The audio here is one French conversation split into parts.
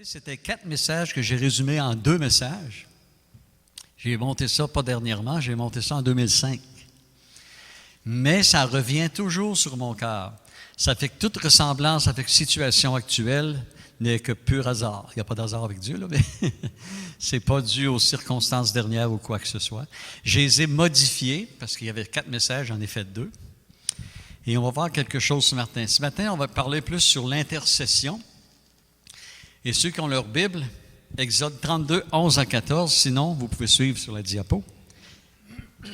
C'était 4 messages que j'ai résumés en 2 messages. J'ai monté ça pas dernièrement, j'ai monté ça en 2005. Mais ça revient toujours sur mon cœur. Ça fait que toute ressemblance avec situation actuelle n'est que pur hasard. Il n'y a pas d'hasard avec Dieu, là, mais c'est pas dû aux circonstances dernières ou quoi que ce soit. Je les ai modifiés, parce qu'il y avait 4 messages, j'en ai fait 2. Et on va voir quelque chose ce matin. Ce matin, on va parler plus sur l'intercession. Et ceux qui ont leur Bible, Exode 32, 11 à 14, sinon, vous pouvez suivre sur la diapo. Je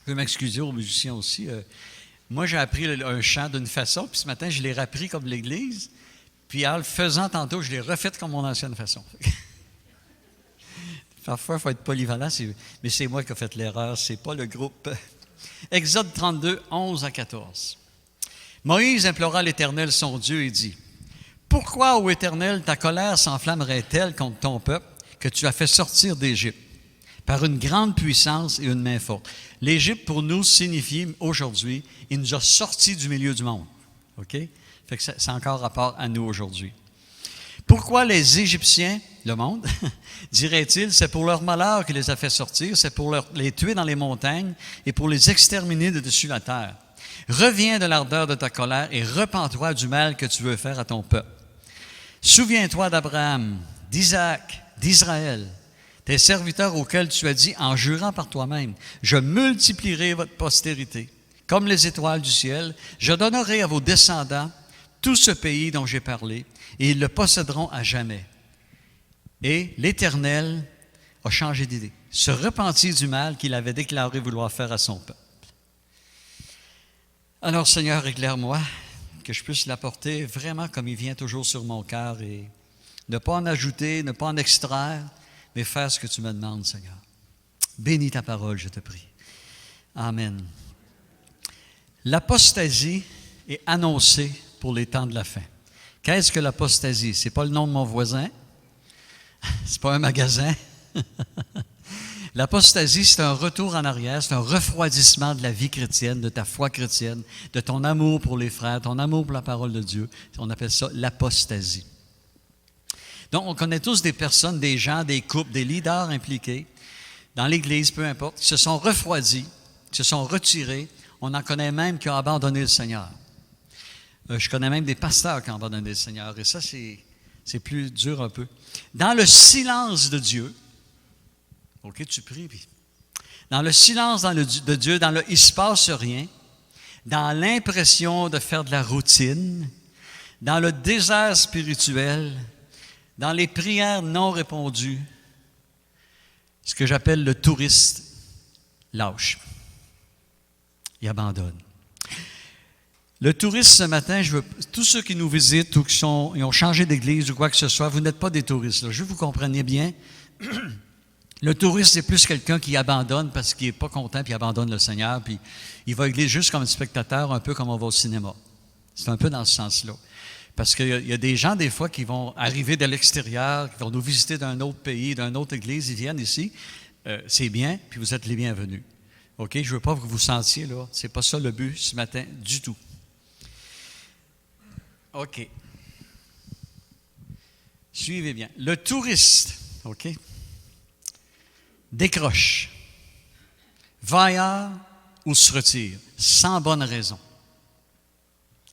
veux m'excuser aux musiciens aussi. Moi, j'ai appris un chant d'une façon, puis ce matin, je l'ai rappris comme l'Église. Puis en le faisant tantôt, je l'ai refait comme mon ancienne façon. Parfois, il faut être polyvalent, mais c'est moi qui ai fait l'erreur, c'est pas le groupe. Exode 32, 11 à 14. Moïse implora l'Éternel, son Dieu, et dit: Pourquoi, ô Éternel, ta colère s'enflammerait-elle contre ton peuple que tu as fait sortir d'Égypte par une grande puissance et une main forte? L'Égypte, pour nous, signifie aujourd'hui, il nous a sortis du milieu du monde. OK? Fait que c'est encore rapport à nous aujourd'hui. Pourquoi les Égyptiens, le monde, diraient-ils, c'est pour leur malheur qu'il les a fait sortir, c'est pour les tuer dans les montagnes et pour les exterminer de dessus la terre. Reviens de l'ardeur de ta colère et repens-toi du mal que tu veux faire à ton peuple. Souviens-toi d'Abraham, d'Isaac, d'Israël, tes serviteurs auxquels tu as dit, en jurant par toi-même, je multiplierai votre postérité, comme les étoiles du ciel, je donnerai à vos descendants tout ce pays dont j'ai parlé, et ils le posséderont à jamais. Et l'Éternel a changé d'idée, se repentit du mal qu'il avait déclaré vouloir faire à son peuple. Alors, Seigneur, éclaire-moi, que je puisse l'apporter vraiment comme il vient toujours sur mon cœur et ne pas en ajouter, ne pas en extraire, mais faire ce que tu me demandes, Seigneur. Bénis ta parole, je te prie. Amen. L'apostasie est annoncée pour les temps de la fin. Qu'est-ce que l'apostasie? Ce n'est pas le nom de mon voisin. Ce n'est pas un magasin. L'apostasie, c'est un retour en arrière, c'est un refroidissement de la vie chrétienne, de ta foi chrétienne, de ton amour pour les frères, ton amour pour la parole de Dieu. On appelle ça l'apostasie. Donc, on connaît tous des personnes, des gens, des couples, des leaders impliqués dans l'Église, peu importe, qui se sont refroidis, qui se sont retirés. On en connaît même qui ont abandonné le Seigneur. Je connais même des pasteurs qui ont abandonné le Seigneur. Et ça, c'est plus dur un peu. Dans le silence de Dieu, OK, tu pries, puis dans le silence de Dieu, dans le « il ne se passe rien », dans l'impression de faire de la routine, dans le désert spirituel, dans les prières non répondues, ce que j'appelle le touriste lâche. Il abandonne. Le touriste, ce matin, tous ceux qui nous visitent ou ils ont changé d'église ou quoi que ce soit, vous n'êtes pas des touristes. Là. Je veux que vous compreniez bien. Le touriste, c'est plus quelqu'un qui abandonne parce qu'il n'est pas content puis il abandonne le Seigneur puis il va à l'église juste comme un spectateur, un peu comme on va au cinéma. C'est un peu dans ce sens-là. Parce qu'il y a des gens, des fois, qui vont arriver de l'extérieur, qui vont nous visiter d'un autre pays, d'une autre église, ils viennent ici. C'est bien, puis vous êtes les bienvenus. OK? Je ne veux pas que vous vous sentiez, là. Ce n'est pas ça le but ce matin du tout. OK. Suivez bien. Le touriste, OK, décroche, va ailleurs ou se retire, sans bonne raison.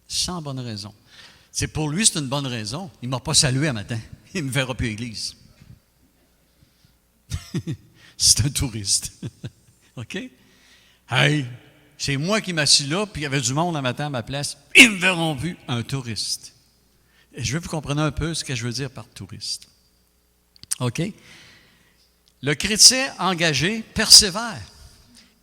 Sans bonne raison. C'est pour lui, c'est une bonne raison. Il ne m'a pas salué un matin. Il ne me verra plus à l'église. C'est un touriste. OK? Hey, c'est moi qui m'assis là, puis il y avait du monde un matin à ma place. Ils ne me verront plus. Un touriste. Et je veux que vous compreniez un peu ce que je veux dire par touriste. OK? Le chrétien engagé persévère,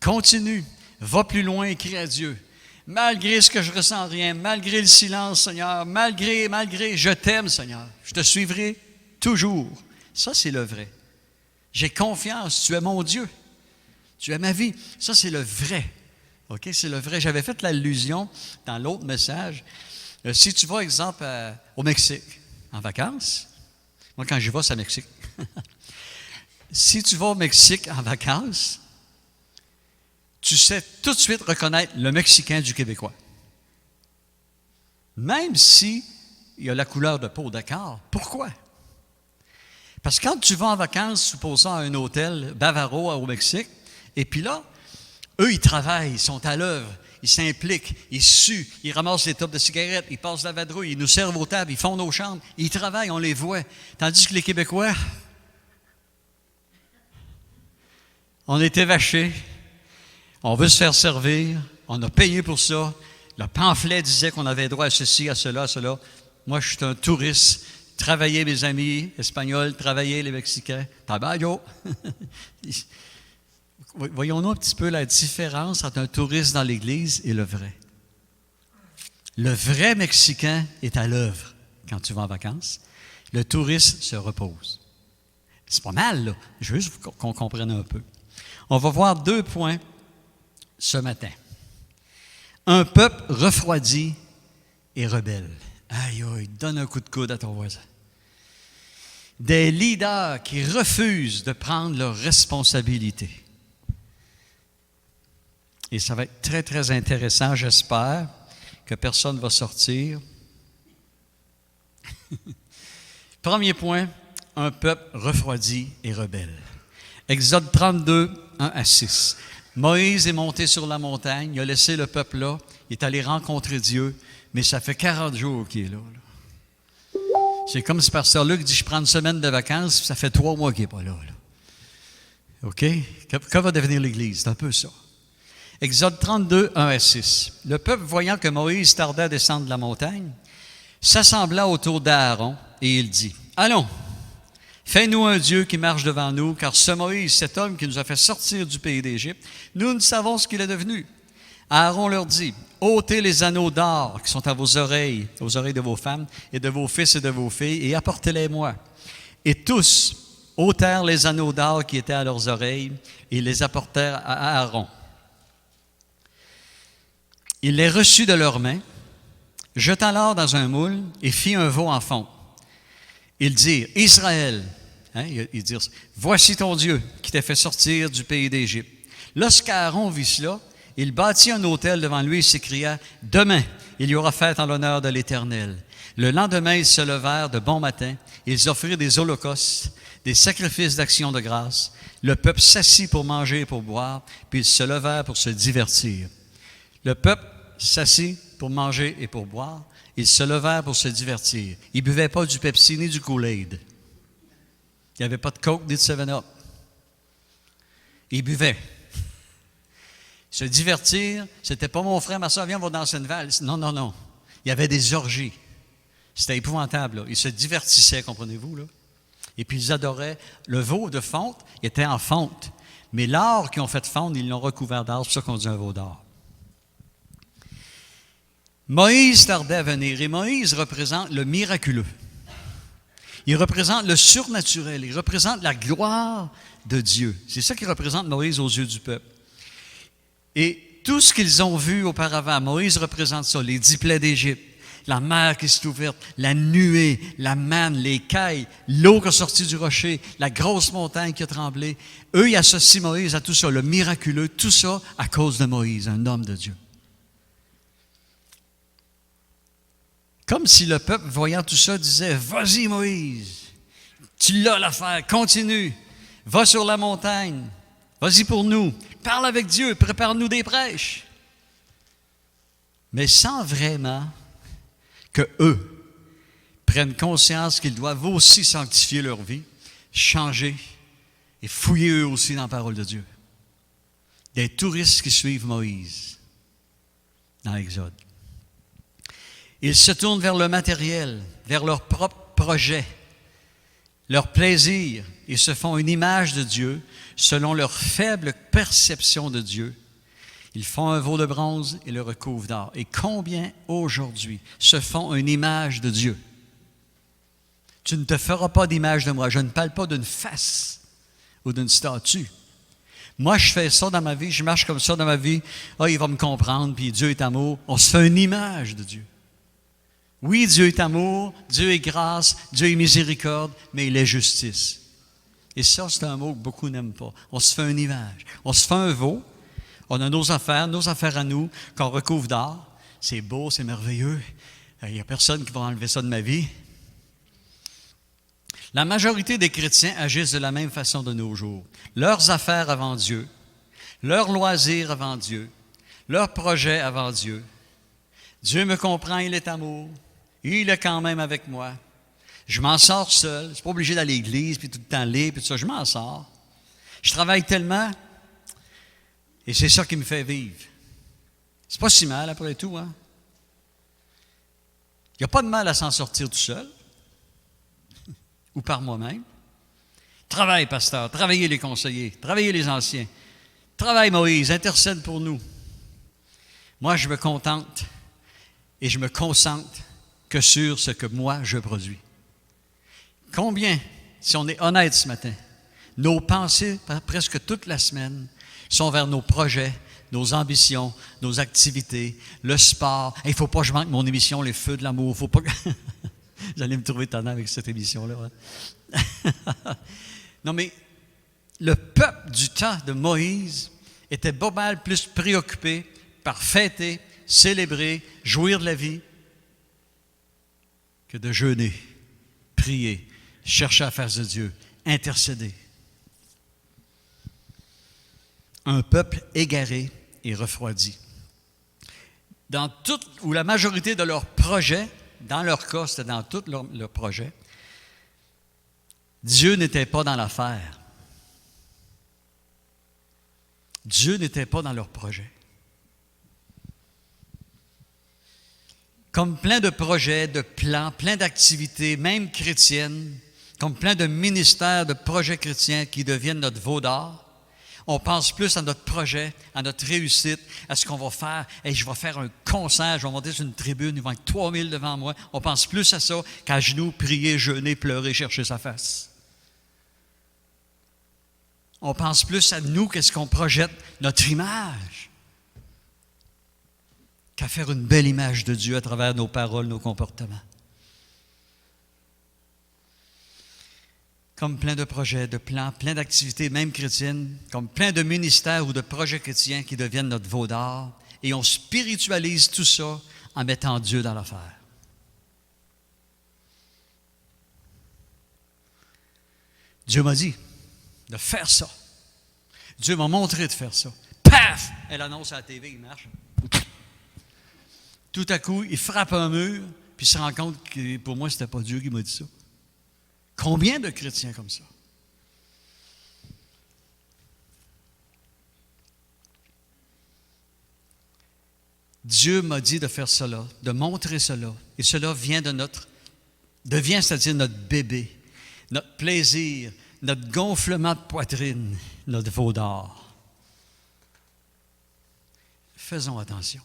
continue, va plus loin et crie à Dieu. Malgré ce que je ressens rien, malgré le silence, Seigneur, malgré, je t'aime, Seigneur. Je te suivrai toujours. Ça, c'est le vrai. J'ai confiance, tu es mon Dieu. Tu es ma vie. Ça, c'est le vrai. OK? C'est le vrai. J'avais fait l'allusion dans l'autre message. Si tu vas, exemple, au Mexique, en vacances, moi, quand j'y vais, c'est au Mexique. Si tu vas au Mexique en vacances, tu sais tout de suite reconnaître le Mexicain du Québécois. Même si il a la couleur de peau, d'accord. Pourquoi? Parce que quand tu vas en vacances, supposons à un hôtel Bavaro au Mexique, et puis là, eux, ils travaillent, ils sont à l'œuvre, ils s'impliquent, ils suent, ils ramassent les tubes de cigarettes, ils passent la vadrouille, ils nous servent aux tables, ils font nos chambres, ils travaillent, on les voit. Tandis que les Québécois, on est évachés, on veut se faire servir, on a payé pour ça. Le pamphlet disait qu'on avait droit à ceci, à cela, à cela. Moi, je suis un touriste. Travailler mes amis espagnols, travailler les Mexicains. Tabayo! Voyons-nous un petit peu la différence entre un touriste dans l'Église et le vrai. Le vrai Mexicain est à l'œuvre quand tu vas en vacances. Le touriste se repose. C'est pas mal, là. Je veux juste qu'on comprenne un peu. On va voir 2 points ce matin. Un peuple refroidi et rebelle. Aïe, aïe, donne un coup de coude à ton voisin. Des leaders qui refusent de prendre leurs responsabilités. Et ça va être très, très intéressant, j'espère, que personne ne va sortir. Premier point, un peuple refroidi et rebelle. Exode 32, 1 à 6. Moïse est monté sur la montagne, il a laissé le peuple là, il est allé rencontrer Dieu, mais ça fait 40 jours qu'il est là. C'est comme si pasteur Luc dit, je prends une semaine de vacances, ça fait 3 mois qu'il n'est pas là. OK? Que va devenir l'Église? C'est un peu ça. Exode 32, 1 à 6. Le peuple, voyant que Moïse tardait à descendre de la montagne, s'assembla autour d'Aaron et il dit, « Allons, fais-nous un Dieu qui marche devant nous, car ce Moïse, cet homme qui nous a fait sortir du pays d'Égypte, nous ne savons ce qu'il est devenu. » Aaron leur dit, « ôtez les anneaux d'or qui sont à vos oreilles de vos femmes et de vos fils et de vos filles, et apportez-les-moi. » Et tous ôtèrent les anneaux d'or qui étaient à leurs oreilles et les apportèrent à Aaron. Il les reçut de leurs mains, jeta l'or dans un moule et fit un veau en fonte. Ils dirent, « Israël, ils dirent, voici ton Dieu qui t'a fait sortir du pays d'Égypte. » Lorsqu'Aaron vit cela, il bâtit un autel devant lui et s'écria, « Demain, il y aura fête en l'honneur de l'Éternel. » Le lendemain, ils se levèrent de bon matin, ils offrirent des holocaustes, des sacrifices d'action de grâce. Le peuple s'assit pour manger et pour boire, puis ils se levèrent pour se divertir. Le peuple s'assit pour manger et pour boire. Ils se levèrent pour se divertir. Ils ne buvaient pas du Pepsi ni du Kool-Aid. Il n'y avait pas de Coke ni de 7-Up. Ils buvaient. Se divertir, c'était pas mon frère, ma soeur, viens, on va danser une valse. Non, non, non. Il y avait des orgies. C'était épouvantable, là. Ils se divertissaient, comprenez-vous, là. Et puis ils adoraient. Le veau de fonte était en fonte. Mais l'or qu'ils ont fait fondre, ils l'ont recouvert d'or. C'est pour ça qu'on dit un veau d'or. Moïse tardait à venir, et Moïse représente le miraculeux. Il représente le surnaturel, il représente la gloire de Dieu. C'est ça qui représente Moïse aux yeux du peuple. Et tout ce qu'ils ont vu auparavant, Moïse représente ça, les 10 plaies d'Égypte, la mer qui s'est ouverte, la nuée, la manne, les cailles, l'eau qui est sortie du rocher, la grosse montagne qui a tremblé. Eux, ils associent Moïse à tout ça, le miraculeux, tout ça à cause de Moïse, un homme de Dieu. Comme si le peuple, voyant tout ça, disait, « Vas-y Moïse, tu l'as l'affaire, continue, va sur la montagne, vas-y pour nous, parle avec Dieu, prépare-nous des prêches. » Mais sans vraiment que eux prennent conscience qu'ils doivent aussi sanctifier leur vie, changer et fouiller eux aussi dans la parole de Dieu. Des touristes qui suivent Moïse dans l'Exode. Ils se tournent vers le matériel, vers leur propre projet, leur plaisir, et se font une image de Dieu selon leur faible perception de Dieu. Ils font un veau de bronze et le recouvrent d'or. Et combien aujourd'hui se font une image de Dieu? Tu ne te feras pas d'image de moi. Je ne parle pas d'une face ou d'une statue. Moi, je fais ça dans ma vie, je marche comme ça dans ma vie. Ah, il va me comprendre, puis Dieu est amour. On se fait une image de Dieu. Oui, Dieu est amour, Dieu est grâce, Dieu est miséricorde, mais il est justice. Et ça, c'est un mot que beaucoup n'aiment pas. On se fait une image. On se fait un veau. On a nos affaires à nous, qu'on recouvre d'or. C'est beau, c'est merveilleux. Il n'y a personne qui va enlever ça de ma vie. La majorité des chrétiens agissent de la même façon de nos jours. Leurs affaires avant Dieu, leurs loisirs avant Dieu, leurs projets avant Dieu. Dieu me comprend, il est amour. Il est quand même avec moi. Je m'en sors seul. Je ne suis pas obligé d'aller à l'église, puis tout le temps lire, puis tout ça. Je m'en sors. Je travaille tellement, et c'est ça qui me fait vivre. C'est pas si mal, après tout, hein? Il n'y a pas de mal à s'en sortir tout seul, ou par moi-même. Travaille, pasteur, travaillez les conseillers, travaillez les anciens. Travaille, Moïse, intercède pour nous. Moi, je me contente et je me concentre que sur ce que moi, je produis. Combien, si on est honnête ce matin, nos pensées, presque toute la semaine, sont vers nos projets, nos ambitions, nos activités, le sport. Il ne faut pas que je manque mon émission, Les Feux de l'amour. Faut pas que... Vous allez me trouver étonnant avec cette émission-là. Hein? Non, mais le peuple du temps de Moïse était pas mal plus préoccupé par fêter, célébrer, jouir de la vie, que de jeûner, prier, chercher la face de Dieu, intercéder. Un peuple égaré et refroidi. Dans tout, ou la majorité de leurs projets, dans leur cas, c'était dans tous leurs projets, Dieu n'était pas dans l'affaire. Dieu n'était pas dans leurs projets. Comme plein de projets, de plans, plein d'activités, même chrétiennes, comme plein de ministères, de projets chrétiens qui deviennent notre veau d'or, on pense plus à notre projet, à notre réussite, à ce qu'on va faire. Hey, je vais faire un concert, je vais monter sur une tribune, il va y avoir 3000 devant moi. On pense plus à ça qu'à genoux, prier, jeûner, pleurer, chercher sa face. On pense plus à nous, qu'est-ce qu'on projette, notre image, qu'à faire une belle image de Dieu à travers nos paroles, nos comportements. Comme plein de projets, de plans, plein d'activités, même chrétiennes, comme plein de ministères ou de projets chrétiens qui deviennent notre veau d'or, et on spiritualise tout ça en mettant Dieu dans l'affaire. Dieu m'a dit de faire ça. Dieu m'a montré de faire ça. Paf! Elle annonce à la TV, il marche. Tout à coup, il frappe un mur, puis il se rend compte que pour moi, ce n'était pas Dieu qui m'a dit ça. Combien de chrétiens comme ça? Dieu m'a dit de faire cela, de montrer cela. Et cela devient, c'est-à-dire notre bébé, notre plaisir, notre gonflement de poitrine, notre veau d'or. Faisons attention.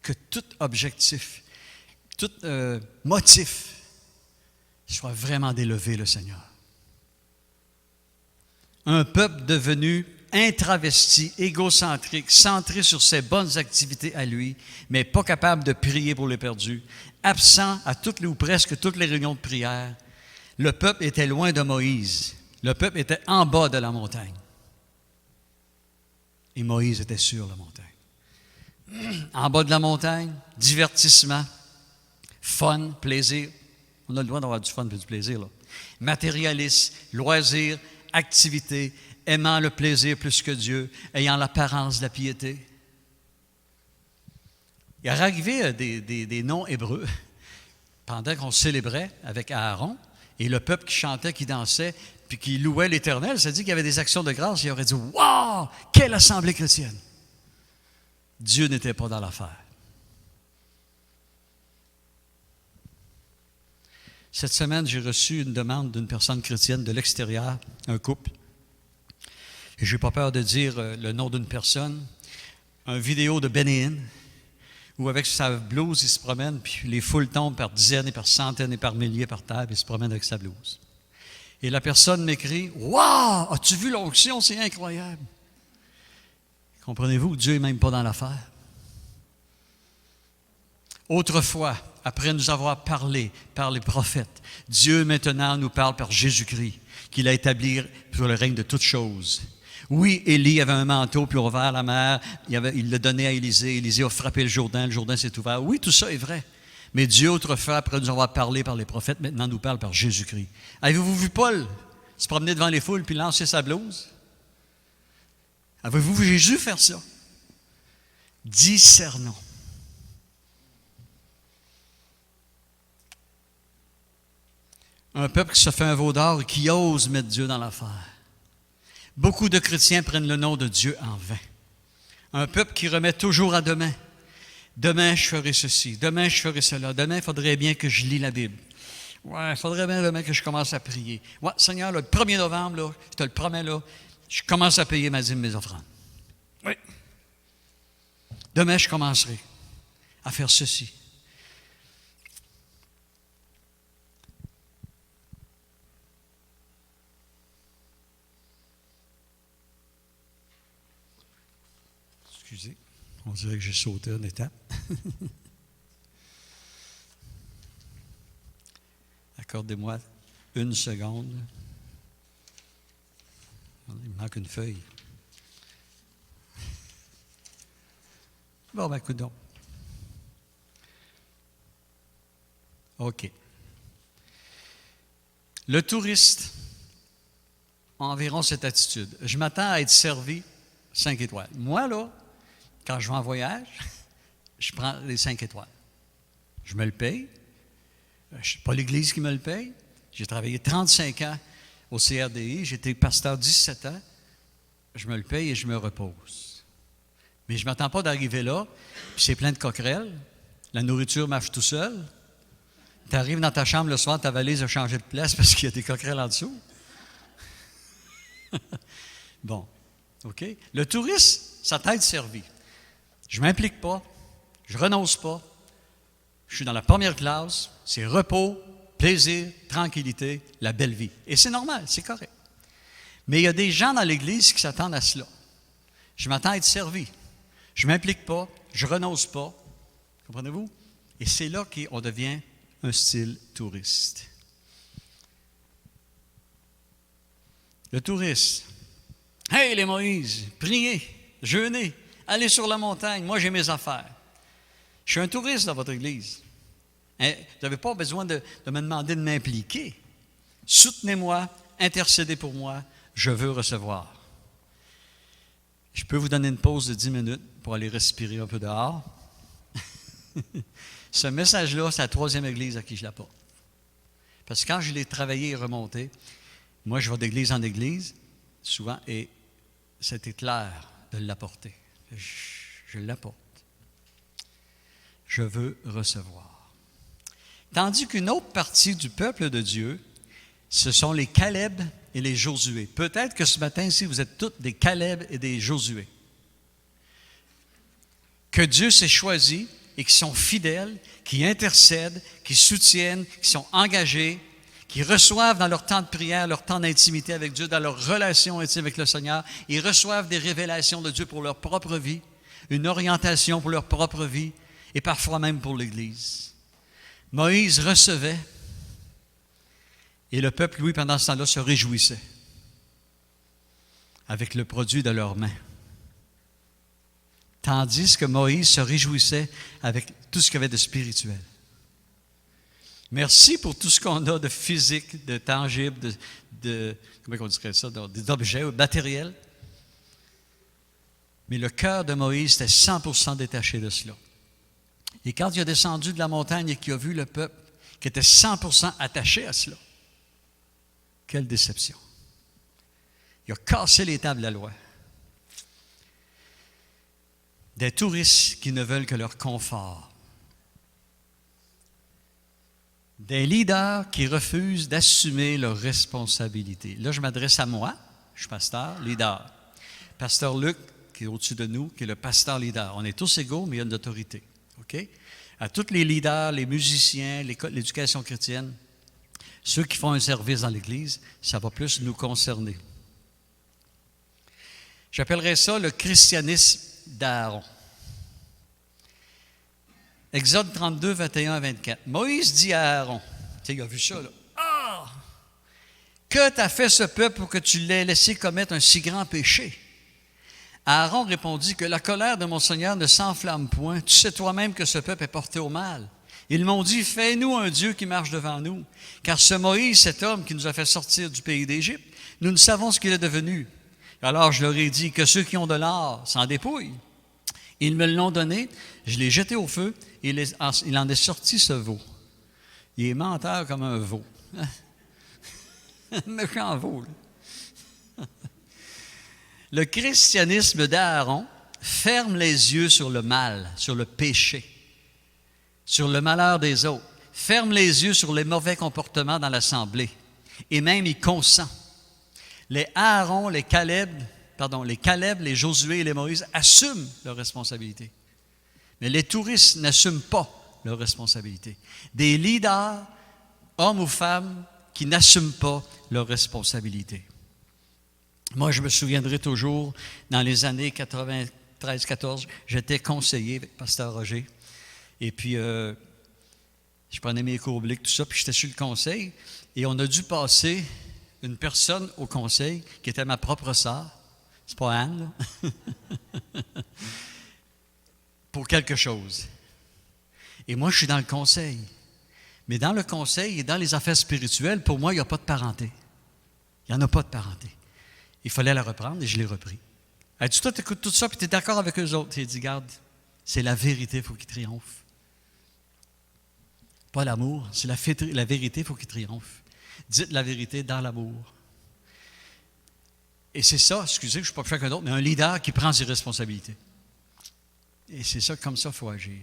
Que tout objectif, tout motif soit vraiment d'élever le Seigneur. Un peuple devenu intravesti, égocentrique, centré sur ses bonnes activités à lui, mais pas capable de prier pour les perdus, absent à toutes les ou presque toutes les réunions de prière. Le peuple était loin de Moïse. Le peuple était en bas de la montagne. Et Moïse était sur la montagne. En bas de la montagne, divertissement, fun, plaisir. On a le droit d'avoir du fun et du plaisir, là. Matérialiste, loisir, activité, aimant le plaisir plus que Dieu, ayant l'apparence de la piété. Il est arrivé des noms hébreux pendant qu'on célébrait avec Aaron, et le peuple qui chantait, qui dansait, puis qui louait l'Éternel, ça dit qu'il y avait des actions de grâce, il aurait dit « Wow! Quelle assemblée chrétienne! » Dieu n'était pas dans l'affaire. Cette semaine, j'ai reçu une demande d'une personne chrétienne de l'extérieur, un couple. Et je n'ai pas peur de dire le nom d'une personne. Une vidéo de Benny Hinn, où avec sa blouse, il se promène, puis les foules tombent par dizaines et par centaines et par milliers par terre, puis il se promène avec sa blouse. Et la personne m'écrit « Wow! As-tu vu l'onction? C'est incroyable! » Comprenez-vous, Dieu n'est même pas dans l'affaire. Autrefois, après nous avoir parlé par les prophètes, Dieu maintenant nous parle par Jésus-Christ, qu'il a établi pour le règne de toutes choses. Oui, Élie avait un manteau, puis il a ouvert la mer, il l'a donné à Élisée, Élisée a frappé le Jourdain s'est ouvert. Oui, tout ça est vrai. Mais Dieu, autrefois, après nous avoir parlé par les prophètes, maintenant nous parle par Jésus-Christ. Avez-vous vu Paul se promener devant les foules puis lancer sa blouse? Avez-vous vu Jésus faire ça? Discernons. Un peuple qui se fait un veau d'or et qui ose mettre Dieu dans l'affaire. Beaucoup de chrétiens prennent le nom de Dieu en vain. Un peuple qui remet toujours à demain. Demain, je ferai ceci. Demain, je ferai cela. Demain, il faudrait bien que je lis la Bible. Ouais, il faudrait bien demain que je commence à prier. Ouais, Seigneur, le 1er novembre, là, je te le promets, là, je commence à payer ma dîme, mes offrandes. Oui. Demain, je commencerai à faire ceci. Excusez, on dirait que j'ai sauté une étape. Accordez-moi une seconde. Il me manque une feuille. Bon, ben, coudonc. OK. Le touriste a environ cette attitude. Je m'attends à être servi 5 étoiles. Moi, là, quand je vais en voyage, je prends les 5 étoiles. Je me le paye. Ce n'est pas l'Église qui me le paye. J'ai travaillé 35 ans au CRDI. J'ai été pasteur 17 ans. Je me le paye et je me repose. Mais je ne m'attends pas d'arriver là, puis c'est plein de coquerelles. La nourriture marche tout seul. Tu arrives dans ta chambre le soir, ta valise a changé de place parce qu'il y a des coquerelles en dessous. Bon, OK? Le touriste, sa tête servie. Je ne m'implique pas, je ne renonce pas. Je suis dans la première classe, c'est repos, plaisir, tranquillité, la belle vie. Et c'est normal, c'est correct. Mais il y a des gens dans l'Église qui s'attendent à cela. Je m'attends à être servi. Je ne m'implique pas, je ne renonce pas. Comprenez-vous? Et c'est là qu'on devient un style touriste. Le touriste. Hey les Moïse, priez, jeûnez, allez sur la montagne, moi j'ai mes affaires. Je suis un touriste dans votre Église. Hein? Vous n'avez pas besoin de me demander de m'impliquer. Soutenez-moi, intercédez pour moi, je veux recevoir. Je peux vous donner une pause de 10 minutes pour aller respirer un peu dehors. Ce message-là, c'est la 3e Église à qui je l'apporte. Parce que quand je l'ai travaillé et remonté, moi je vais d'église en église, souvent, et c'était clair de l'apporter. Je l'apporte. Je veux recevoir. Tandis qu'une autre partie du peuple de Dieu, ce sont les Caleb et les Josué. Peut-être que ce matin ici, vous êtes tous des Caleb et des Josué. Que Dieu s'est choisi et qui sont fidèles, qui intercèdent, qui soutiennent, qui sont engagés, qui reçoivent dans leur temps de prière, leur temps d'intimité avec Dieu, dans leur relation intime avec le Seigneur, ils reçoivent des révélations de Dieu pour leur propre vie, une orientation pour leur propre vie et parfois même pour l'Église. Moïse recevait et le peuple, lui, pendant ce temps-là, se réjouissait avec le produit de leurs mains. Tandis que Moïse se réjouissait avec tout ce qu'il y avait de spirituel. Merci pour tout ce qu'on a de physique, de tangible, comment on dirait ça, d'objets matériels. Mais le cœur de Moïse était 100% détaché de cela. Et quand il a descendu de la montagne et qu'il a vu le peuple qui était 100% attaché à cela, quelle déception. Il a cassé les tables de la loi. Des touristes qui ne veulent que leur confort. Des leaders qui refusent d'assumer leurs responsabilités. Là, je m'adresse à moi, je suis pasteur, leader. Pasteur Luc, qui est au-dessus de nous, qui est le pasteur leader. On est tous égaux, mais il y a une autorité. OK? À tous les leaders, les musiciens, l'éducation chrétienne, ceux qui font un service dans l'Église, ça va plus nous concerner. J'appellerais ça le christianisme d'Aaron. Exode 32, 21 à 24. Moïse dit à Aaron, tu sais, il a vu ça, là. Ah! Que t'a fait ce peuple pour que tu l'aies laissé commettre un si grand péché? Aaron répondit que la colère de mon Seigneur ne s'enflamme point. Tu sais toi-même que ce peuple est porté au mal. Ils m'ont dit, fais-nous un Dieu qui marche devant nous. Car ce Moïse, cet homme qui nous a fait sortir du pays d'Égypte, nous ne savons ce qu'il est devenu. Alors je leur ai dit que ceux qui ont de l'or s'en dépouillent. Ils me l'ont donné, je l'ai jeté au feu, et il en est sorti ce veau. Il est menteur comme un veau. Un méchant veau, là. Le christianisme d'Aaron ferme les yeux sur le mal, sur le péché, sur le malheur des autres, ferme les yeux sur les mauvais comportements dans l'assemblée, et même il consent. Les Aaron, les Caleb, les Josué et les Moïse assument leurs responsabilités. Mais les touristes n'assument pas leurs responsabilités. Des leaders, hommes ou femmes, qui n'assument pas leurs responsabilités. Moi, je me souviendrai toujours, dans les années 93-14, j'étais conseiller avec Pasteur Roger. Et puis, je prenais mes cours bibliques, tout ça, puis j'étais sur le conseil. Et on a dû passer une personne au conseil qui était ma propre sœur. C'est pas Anne, là. Pour quelque chose. Et moi, je suis dans le conseil. Mais dans le conseil et dans les affaires spirituelles, pour moi, il n'y a pas de parenté. Il n'y en a pas de parenté. Il fallait la reprendre et je l'ai repris. Elle dit, toi, tu écoutes tout ça puis tu es d'accord avec eux autres. Il dit, garde, c'est la vérité, il faut qu'il triomphe. Pas l'amour, c'est la vérité, il faut qu'il triomphe. Dites la vérité dans l'amour. Et c'est ça, excusez, je ne suis pas plus qu'un autre, mais un leader qui prend ses responsabilités. Et c'est ça, comme ça, il faut agir.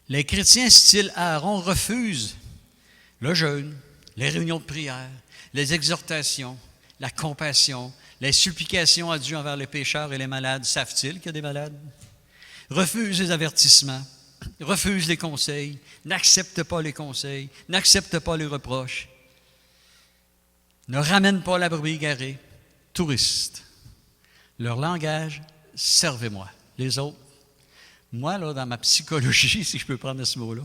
Les chrétiens style Aaron refusent le jeûne, les réunions de prière, les exhortations, la compassion, les supplications à Dieu envers les pécheurs et les malades. Savent-ils qu'il y a des malades? Refusent les avertissements, refusent les conseils, n'acceptent pas les conseils, n'acceptent pas les reproches, ne ramènent pas la brebis égarée, touristes. Leur langage, servez-moi. Les autres, moi, là, dans ma psychologie, si je peux prendre ce mot-là,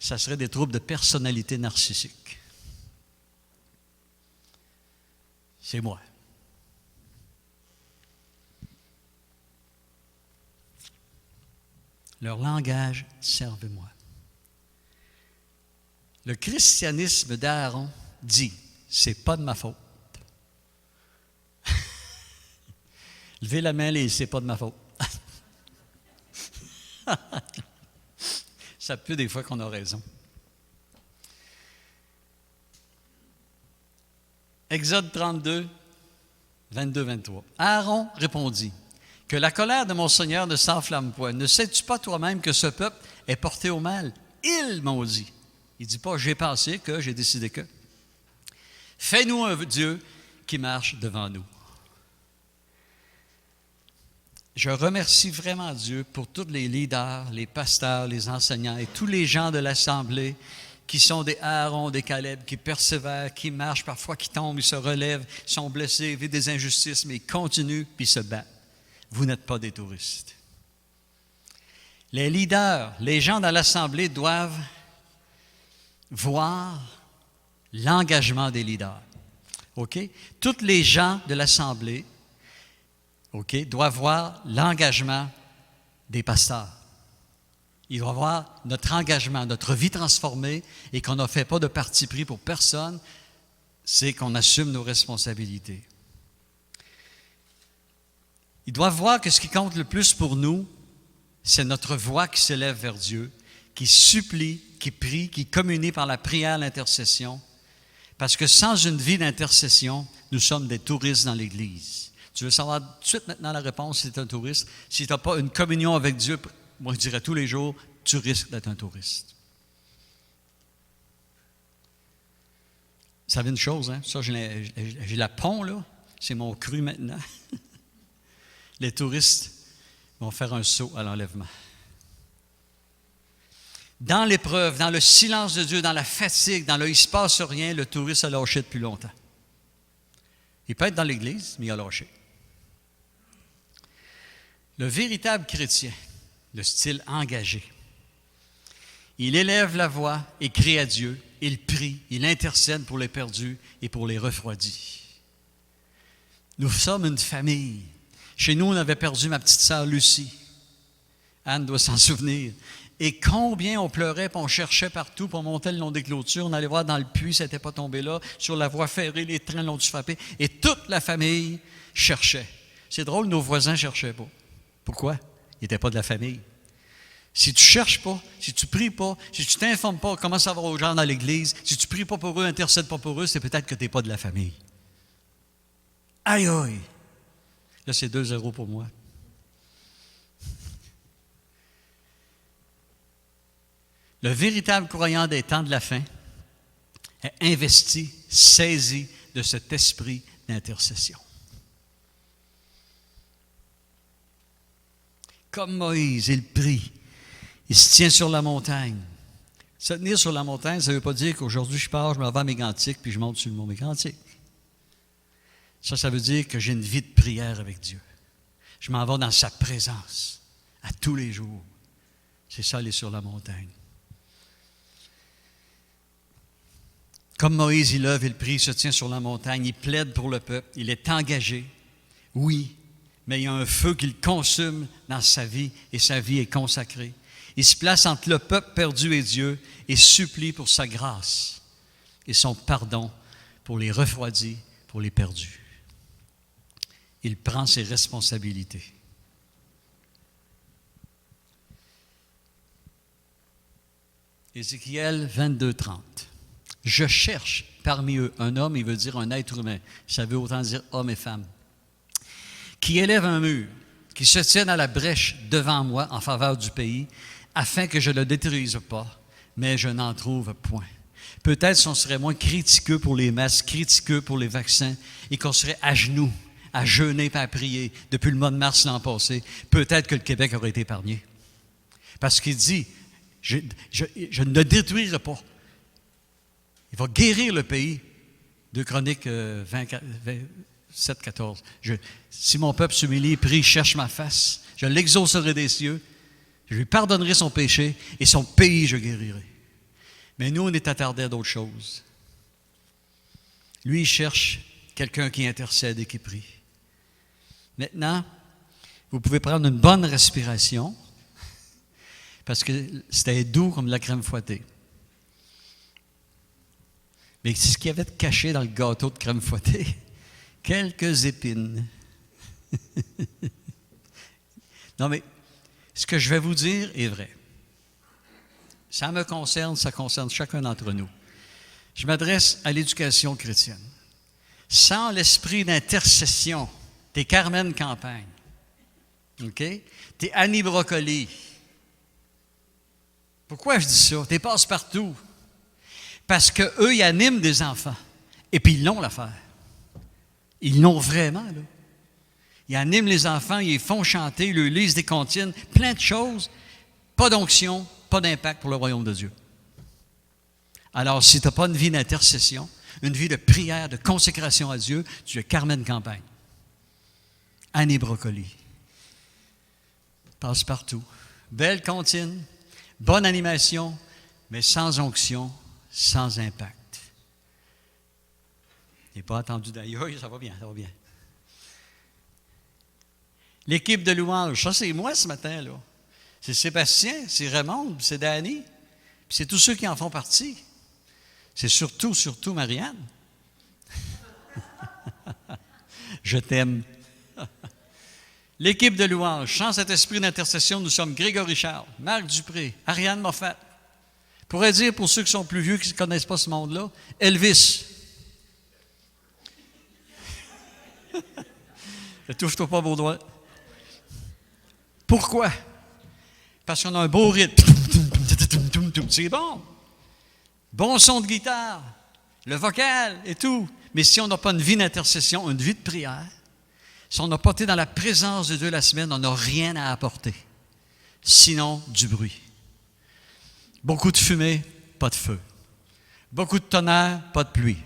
ça serait des troubles de personnalité narcissique. C'est moi. Leur langage, servez-moi. Le christianisme d'Aaron dit, c'est pas de ma faute. Levez la main, c'est pas de ma faute. Ça peut des fois qu'on a raison. Exode 32, 22-23. Aaron répondit, que la colère de mon Seigneur ne s'enflamme point. Ne sais-tu pas toi-même que ce peuple est porté au mal? Ils m'ont dit. Il ne dit pas, j'ai pensé que, j'ai décidé que. Fais-nous un Dieu qui marche devant nous. Je remercie vraiment Dieu pour tous les leaders, les pasteurs, les enseignants et tous les gens de l'Assemblée qui sont des Aaron, des Caleb, qui persévèrent, qui marchent, parfois qui tombent, ils se relèvent, sont blessés, vivent des injustices, mais ils continuent puis se battent. Vous n'êtes pas des touristes. Les leaders, les gens dans l'Assemblée doivent voir l'engagement des leaders. OK? Tous les gens de l'Assemblée, OK, doivent voir l'engagement des pasteurs. Ils doivent voir notre engagement, notre vie transformée et qu'on ne fait pas de parti pris pour personne, c'est qu'on assume nos responsabilités. Ils doivent voir que ce qui compte le plus pour nous, c'est notre voix qui s'élève vers Dieu, qui supplie, qui prie, qui communie par la prière, l'intercession. Parce que sans une vie d'intercession, nous sommes des touristes dans l'Église. Tu veux savoir tout de suite maintenant la réponse si tu es un touriste? Si tu n'as pas une communion avec Dieu, moi je dirais tous les jours, tu risques d'être un touriste. Vous savez une chose, hein? Ça, j'ai la pont, là. C'est mon cru maintenant. Les touristes vont faire un saut à l'enlèvement. Dans l'épreuve, dans le silence de Dieu, dans la fatigue, dans le « il ne se passe rien », le touriste a lâché depuis longtemps. Il peut être dans l'Église, mais il a lâché. Le véritable chrétien, le style engagé, Il élève la voix et crie à Dieu. Il prie, il intercède pour les perdus et pour les refroidis. Nous sommes une famille. Chez nous, on avait perdu ma petite sœur Lucie. Anne doit s'en souvenir. Et combien on pleurait, puis on cherchait partout, puis on montait le long des clôtures, on allait voir dans le puits, ça n'était pas tombé là, sur la voie ferrée, les trains l'ont dû frapper, et toute la famille cherchait. C'est drôle, nos voisins ne cherchaient pas. Pourquoi? Ils n'étaient pas de la famille. Si tu ne cherches pas, si tu ne pries pas, si tu ne t'informes pas comment ça va aux gens dans l'Église, si tu ne pries pas pour eux, intercèdes pas pour eux, c'est peut-être que tu n'es pas de la famille. Aïe aïe! Là, c'est 2-0 pour moi. Le véritable croyant des temps de la fin est investi, saisi de cet esprit d'intercession. Comme Moïse, il prie, il se tient sur la montagne. Se tenir sur la montagne, ça ne veut pas dire qu'aujourd'hui je pars, je me vais à Mégantic, puis je monte sur le mont Mégantic. Ça veut dire que j'ai une vie de prière avec Dieu. Je m'en vais dans sa présence à tous les jours. C'est ça, aller sur la montagne. Comme Moïse, il œuvre, il prie, il se tient sur la montagne, il plaide pour le peuple, il est engagé, oui, mais il y a un feu qui le consume dans sa vie et sa vie est consacrée. Il se place entre le peuple perdu et Dieu et supplie pour sa grâce et son pardon pour les refroidis, pour les perdus. Il prend ses responsabilités. Ézéchiel 22:30. Je cherche parmi eux un homme, il veut dire un être humain. Ça veut autant dire homme et femme. Qui élève un mur, qui se tienne à la brèche devant moi en faveur du pays, afin que je ne le détruise pas, mais je n'en trouve point. Peut-être qu'on serait moins critiqueux pour les messes, critiqueux pour les vaccins, et qu'on serait à genoux, à jeûner et à prier depuis le mois de mars l'an passé. Peut-être que le Québec aurait été épargné. Parce qu'il dit, je ne le détruirai pas. Il va guérir le pays. 2 Chroniques 7-14. Si mon peuple s'humilie, prie, cherche ma face, je l'exaucerai des cieux, je lui pardonnerai son péché et son pays je guérirai. Mais nous, on est attardés à d'autres choses. Lui, il cherche quelqu'un qui intercède et qui prie. Maintenant, vous pouvez prendre une bonne respiration parce que c'était doux comme de la crème fouettée. Mais c'est ce qu'il y avait de caché dans le gâteau de crème fouettée. Quelques épines. Non, mais ce que je vais vous dire est vrai. Ça me concerne, ça concerne chacun d'entre nous. Je m'adresse à l'éducation chrétienne. Sans l'esprit d'intercession, t'es Carmen Campagne. OK? T'es Annie Brocoli. Pourquoi je dis ça? T'es passe-partout. Parce qu'eux, ils animent des enfants. Et puis, ils l'ont l'affaire. Ils l'ont vraiment, là. Ils animent les enfants, ils les font chanter, ils leur lisent des comptines, plein de choses. Pas d'onction, pas d'impact pour le royaume de Dieu. Alors, si tu n'as pas une vie d'intercession, une vie de prière, de consécration à Dieu, tu es Carmen Campagne. Annie Brocoli. Passe partout. Belle comptine, bonne animation, mais sans onction, sans impact. Je n'ai pas entendu d'ailleurs, ça va bien, ça va bien. L'équipe de louange, ça c'est moi ce matin, là. C'est Sébastien, c'est Raymond, c'est Danny, puis c'est tous ceux qui en font partie. C'est surtout Marianne. Je t'aime. L'équipe de louange, chant cet esprit d'intercession, nous sommes Grégory Charles, Marc Dupré, Ariane Moffat. Pourrait dire, pour ceux qui sont plus vieux, qui ne connaissent pas ce monde-là, Elvis. Ne touche-toi pas vos doigts. Pourquoi? Parce qu'on a un beau rythme. C'est bon. Bon son de guitare, le vocal et tout. Mais si on n'a pas une vie d'intercession, une vie de prière, si on n'a pas été dans la présence de Dieu la semaine, on n'a rien à apporter. Sinon, du bruit. Beaucoup de fumée, pas de feu. Beaucoup de tonnerre, pas de pluie.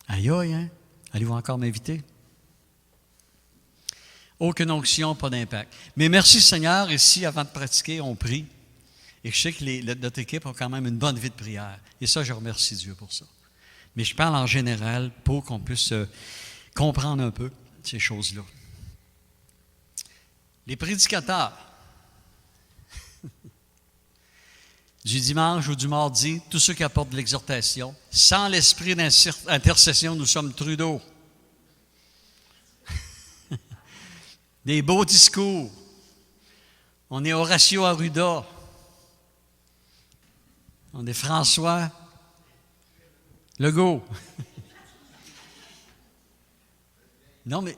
Aïe aïe, hein? Allez-vous encore m'inviter? Aucune onction, pas d'impact. Mais merci Seigneur, ici, avant de pratiquer, on prie. Et je sais que notre équipe a quand même une bonne vie de prière. Et ça, je remercie Dieu pour ça. Mais je parle en général pour qu'on puisse comprendre un peu ces choses-là. Les prédicateurs du dimanche ou du mardi, tous ceux qui apportent de l'exhortation, sans l'esprit d'intercession, nous sommes Trudeau. Des beaux discours. On est Horacio Arruda. On est François Legault. Non, mais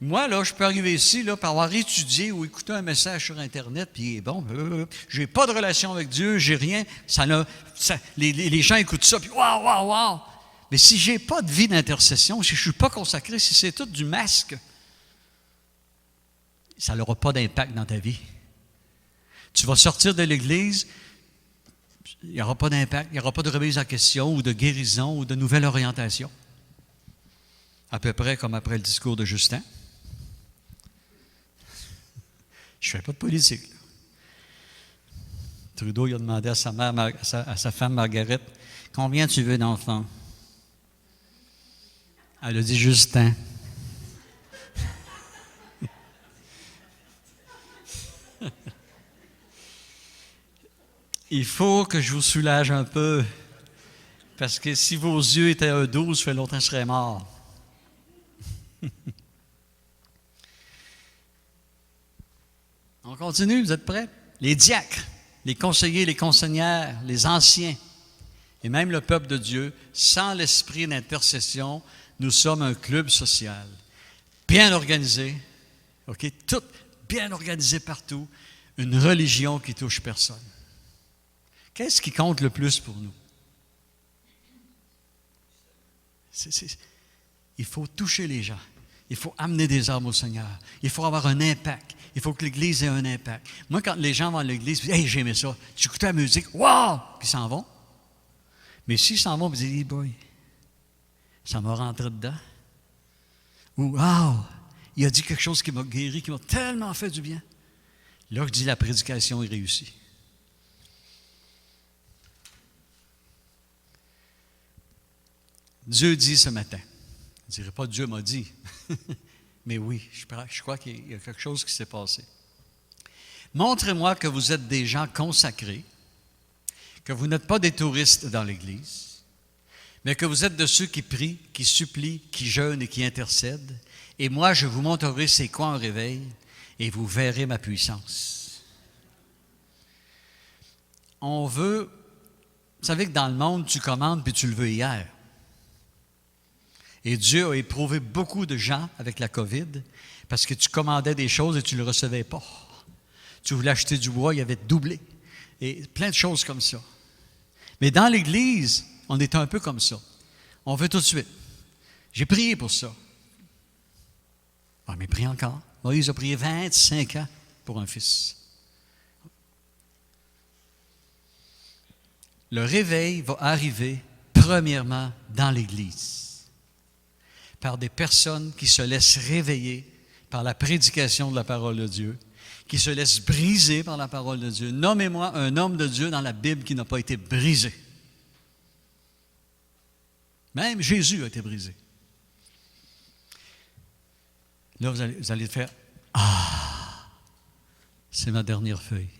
moi, là, je peux arriver ici, là, par avoir étudié ou écouté un message sur Internet, puis bon, j'ai pas de relation avec Dieu, j'ai rien. Les gens écoutent ça, puis waouh, waouh, waouh. Mais si j'ai pas de vie d'intercession, si je suis pas consacré, si c'est tout du masque, ça n'aura pas d'impact dans ta vie. Tu vas sortir de l'Église, il n'y aura pas d'impact, il n'y aura pas de remise en question ou de guérison ou de nouvelle orientation. À peu près comme après le discours de Justin. Je ne fais pas de politique. Là. Trudeau il a demandé à sa mère, à sa femme Margaret, « Combien tu veux d'enfants? » Elle a dit « Justin. » Il faut que je vous soulage un peu, parce que si vos yeux étaient un 12, ça fait longtemps que je serais mort. On continue, vous êtes prêts? Les diacres, les conseillers, les conseillères, les anciens, et même le peuple de Dieu, sans l'esprit d'intercession, nous sommes un club social, bien organisé, OK? Tout bien organisé partout, une religion qui touche personne. Qu'est-ce qui compte le plus pour nous? Il faut toucher les gens. Il faut amener des âmes au Seigneur. Il faut avoir un impact. Il faut que l'Église ait un impact. Moi, quand les gens vont à l'Église, ils disent « Hey, j'ai aimé ça. Tu écoutais la musique. Wow! » Puis ils s'en vont. Mais s'ils s'en vont, ils disent « Hey boy, ça m'a rentré dedans. » Ou « Wow! Il a dit quelque chose qui m'a guéri, qui m'a tellement fait du bien. » Là, je dis la prédication est réussie. Dieu dit ce matin. Je ne dirais pas Dieu m'a dit. Mais oui, je crois qu'il y a quelque chose qui s'est passé. Montrez-moi que vous êtes des gens consacrés, que vous n'êtes pas des touristes dans l'Église, mais que vous êtes de ceux qui prient, qui supplient, qui jeûnent et qui intercèdent. Et moi, je vous montrerai c'est quoi un réveil et vous verrez ma puissance. On veut... Vous savez que dans le monde, tu commandes puis tu le veux hier. Et Dieu a éprouvé beaucoup de gens avec la COVID parce que tu commandais des choses et tu ne le recevais pas. Tu voulais acheter du bois, il avait doublé. Et plein de choses comme ça. Mais dans l'Église, on est un peu comme ça. On veut tout de suite. J'ai prié pour ça. Ah, mais prie encore. Moïse a prié 25 ans pour un fils. Le réveil va arriver premièrement dans l'Église. Par des personnes qui se laissent réveiller par la prédication de la parole de Dieu, qui se laissent briser par la parole de Dieu. Nommez-moi un homme de Dieu dans la Bible qui n'a pas été brisé. Même Jésus a été brisé. Là, vous allez faire « Ah, c'est ma dernière feuille. »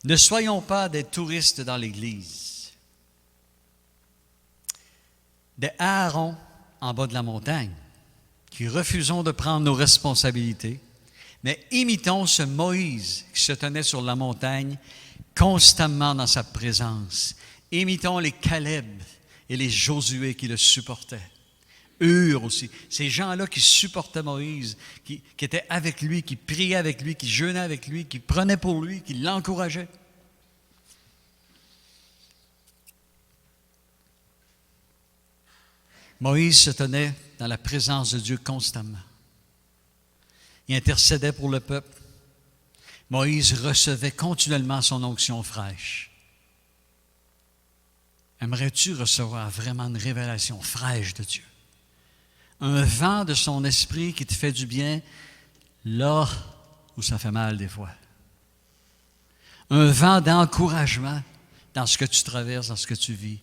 Ne soyons pas des touristes dans l'Église. Des Aaron en bas de la montagne, qui refusons de prendre nos responsabilités, mais imitons ce Moïse qui se tenait sur la montagne constamment dans sa présence. Imitons les Caleb et les Josué qui le supportaient. Hur aussi. Ces gens-là qui supportaient Moïse, qui étaient avec lui, qui priaient avec lui, qui jeûnaient avec lui, qui prenaient pour lui, qui l'encourageaient. Moïse se tenait dans la présence de Dieu constamment. Il intercédait pour le peuple. Moïse recevait continuellement son onction fraîche. Aimerais-tu recevoir vraiment une révélation fraîche de Dieu? Un vent de son esprit qui te fait du bien, là, où ça fait mal des fois. Un vent d'encouragement dans ce que tu traverses, dans ce que tu vis.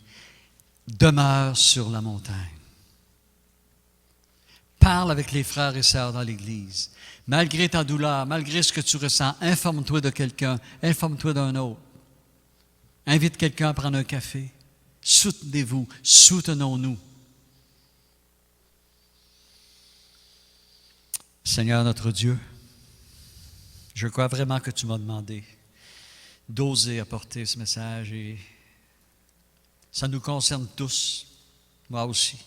Demeure sur la montagne. Parle avec les frères et sœurs dans l'Église. Malgré ta douleur, malgré ce que tu ressens, informe-toi de quelqu'un, informe-toi d'un autre. Invite quelqu'un à prendre un café. Soutenez-vous, soutenons-nous. Seigneur notre Dieu, je crois vraiment que tu m'as demandé d'oser apporter ce message et ça nous concerne tous, moi aussi.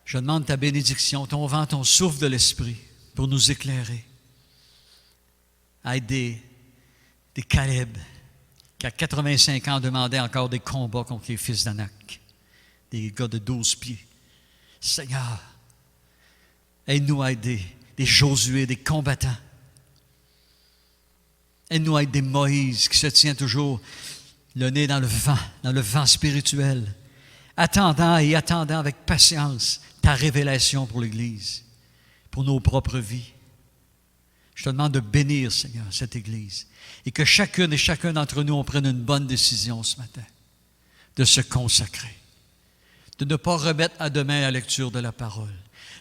Je demande ta bénédiction, ton vent, ton souffle de l'Esprit pour nous éclairer. Aide des Caleb qui à 85 ans demandaient encore des combats contre les fils d'Anak, des gars de 12 pieds. Seigneur, aide-nous à aider des Josué, des combattants. Aide-nous à être des Moïse qui se tient toujours le nez dans le vent spirituel, attendant avec patience ta révélation pour l'Église, pour nos propres vies. Je te demande de bénir, Seigneur, cette Église et que chacune et chacun d'entre nous, on prenne une bonne décision ce matin, de se consacrer, de ne pas remettre à demain la lecture de la parole,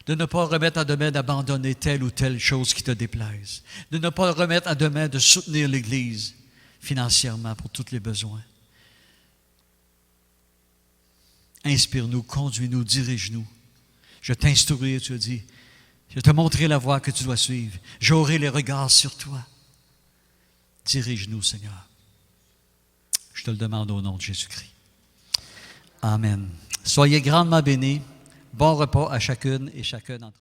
de ne pas remettre à demain d'abandonner telle ou telle chose qui te déplaise, de ne pas remettre à demain de soutenir l'Église financièrement pour tous les besoins. Inspire-nous, conduis-nous, dirige-nous. Je t'instruirai, tu as dit. Je te montrerai la voie que tu dois suivre. J'aurai les regards sur toi. Dirige-nous, Seigneur. Je te le demande au nom de Jésus-Christ. Amen. Soyez grandement bénis. Bon repas à chacune et chacun d'entre vous.